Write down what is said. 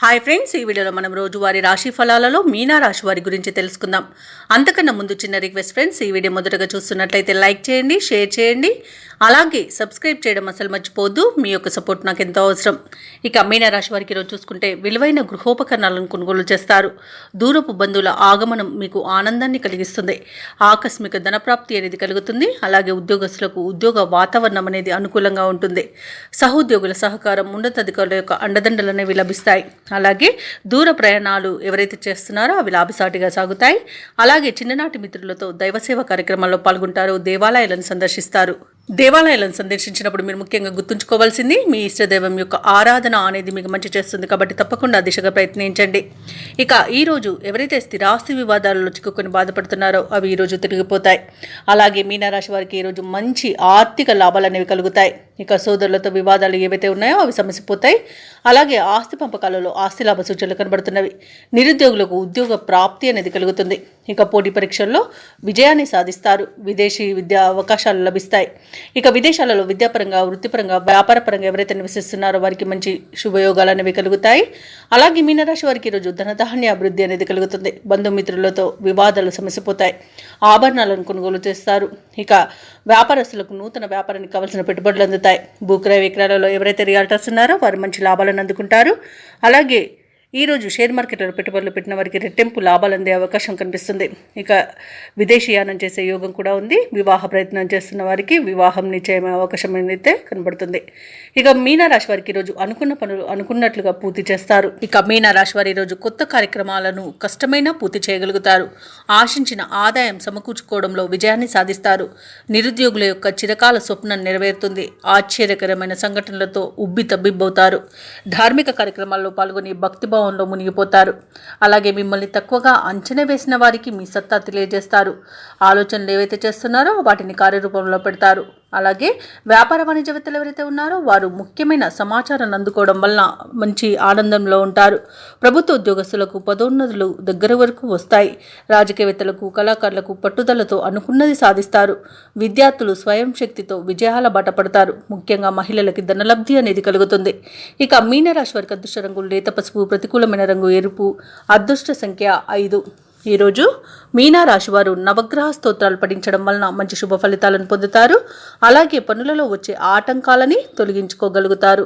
Hi friends, ఈ వీడియోలో మనం రోజువారీ రాశి ఫలాలలో మీనా రాశి వారి గురించి తెలుసుకుందాం. అంతకన్నా ముందు చిన్న రిక్వెస్ట్ ఫ్రెండ్స్, ఈ వీడియో మొదటగా చూస్తున్నట్లయితే లైక్ చేయండి, షేర్ చేయండి, అలాగే సబ్స్క్రైబ్ చేయడం అసలు మర్చిపోవద్దు. మీ యొక్క సపోర్ట్ నాకు ఎంతో అవసరం. ఇక మీనా రాశి వారికి ఈరోజు చూసుకుంటే విలువైన గృహోపకరణాలను కొనుగోలు చేస్తారు. దూరపు బంధువుల ఆగమనం మీకు ఆనందాన్ని కలిగిస్తుంది. ఆకస్మిక ధనప్రాప్తి అనేది కలుగుతుంది. అలాగే ఉద్యోగస్తులకు ఉద్యోగ వాతావరణం అనేది అనుకూలంగా ఉంటుంది. సహోద్యోగుల సహకారం, ఉన్నతాధికారుల యొక్క అండదండలు అనేవి లభిస్తాయి. అలాగే దూర ప్రయాణాలు ఎవరైతే చేస్తున్నారో అవి లాభసాటిగా సాగుతాయి. అలాగే చిన్ననాటి మిత్రులతో దైవసేవ కార్యక్రమాల్లో పాల్గొంటారు. దేవాలయాలను సందర్శిస్తారు. దేవాలయాలను సందర్శించినప్పుడు మీరు ముఖ్యంగా గుర్తుంచుకోవాల్సింది మీ ఇష్టదైవం యొక్క ఆరాధన అనేది మీకు మంచి చేస్తుంది. కాబట్టి తప్పకుండా దిశగా ప్రయత్నించండి. ఇక ఈరోజు ఎవరైతే స్థిరాస్తి వివాదాలలో చిక్కుకొని బాధపడుతున్నారో అవి ఈరోజు తిరిగిపోతాయి. అలాగే మీనరాశి వారికి ఈరోజు మంచి ఆర్థిక లాభాలు అనేవి కలుగుతాయి. ఇక సోదరులతో వివాదాలు ఏవైతే ఉన్నాయో అవి సమసిపోతాయి. అలాగే ఆస్తి పంపకాలలో ఆస్తి లాభ సూచనలు కనబడుతున్నవి. నిరుద్యోగులకు ఉద్యోగ ప్రాప్తి అనేది కలుగుతుంది. ఇక పోటీ పరీక్షల్లో విజయాన్ని సాధిస్తారు. విదేశీ విద్యా అవకాశాలు లభిస్తాయి. ఇక విదేశాలలో విద్యాపరంగా, వృత్తిపరంగా, వ్యాపారపరంగా ఎవరైతే నివసిస్తున్నారో వారికి మంచి శుభయోగాలు అనేవి కలుగుతాయి. అలాగే మీనరాశి వారికి ఈరోజు ధనధాన్య అభివృద్ధి అనేది కలుగుతుంది. బంధుమిత్రులతో వివాదాలు సమసిపోతాయి. ఆభరణాలను కొనుగోలు చేస్తారు. ఇక వ్యాపారస్తులకు నూతన వ్యాపారానికి కావాల్సిన పెట్టుబడులు అందుతాయి. భూక్రయ విక్రయాలలో ఎవరైతే రియాల్టర్స్ ఉన్నారో వారు మంచి లాభాలను అందుకుంటారు. అలాగే ఈరోజు షేర్ మార్కెట్లో పెట్టుబడులు పెట్టిన వారికి రెట్టింపు లాభాలు అందే అవకాశం కనిపిస్తుంది. ఇక విదేశీయానం చేసే యోగం కూడా ఉంది. వివాహ ప్రయత్నం చేస్తున్న వారికి వివాహం నిశ్చయమయ్యే అవకాశం అయితే కనబడుతుంది. ఇక మీనరాశి వారికి ఈరోజు అనుకున్న పనులు అనుకున్నట్లుగా పూర్తి చేస్తారు. ఇక మీనరాశి వారి ఈరోజు కొత్త కార్యక్రమాలను కష్టమైనా పూర్తి చేయగలుగుతారు. ఆశించిన ఆదాయం సమకూర్చుకోవడంలో విజయాన్ని సాధిస్తారు. నిరుద్యోగుల యొక్క చిరకాల స్వప్నం నెరవేరుతుంది. ఆశ్చర్యకరమైన సంఘటనలతో ఉబ్బి తబ్బిబ్బవుతారు. ధార్మిక కార్యక్రమాల్లో పాల్గొని భక్తిభావంలో మునిగిపోతారు. అలాగే మిమ్మల్ని తక్కువగా అంచనా వేసిన వారికి మీ సత్తా తెలియజేస్తారు. ఆలోచనలు ఏవైతే చేస్తున్నారో వాటిని కార్యరూపంలో పెడతారు. అలాగే వ్యాపార వాణిజ్యవేత్తలు ఎవరైతే ఉన్నారో వారు ముఖ్యమైన సమాచారాన్ని అందుకోవడం వలన మంచి ఆనందంలో ఉంటారు. ప్రభుత్వ ఉద్యోగస్తులకు పదోన్నతులు దగ్గర వరకు వస్తాయి. రాజకీయవేత్తలకు, కళాకారులకు పట్టుదలతో అనుకున్నది సాధిస్తారు. విద్యార్థులు స్వయం శక్తితో విజయాల బాట పడతారు. ముఖ్యంగా మహిళలకి ధనలబ్ధి అనేది కలుగుతుంది. ఇక మీనరాశి వారికి అదృష్ట రంగులు లేత పసుపు, ప్రతికూలమైన రంగు ఎరుపు, అదృష్ట సంఖ్య 5. ఈరోజు మీనరాశి వారు నవగ్రహ స్తోత్రాలు పఠించడం వలన మంచి శుభ ఫలితాలను పొందుతారు. అలాగే పనులలో వచ్చే ఆటంకాలని తొలగించుకోగలుగుతారు.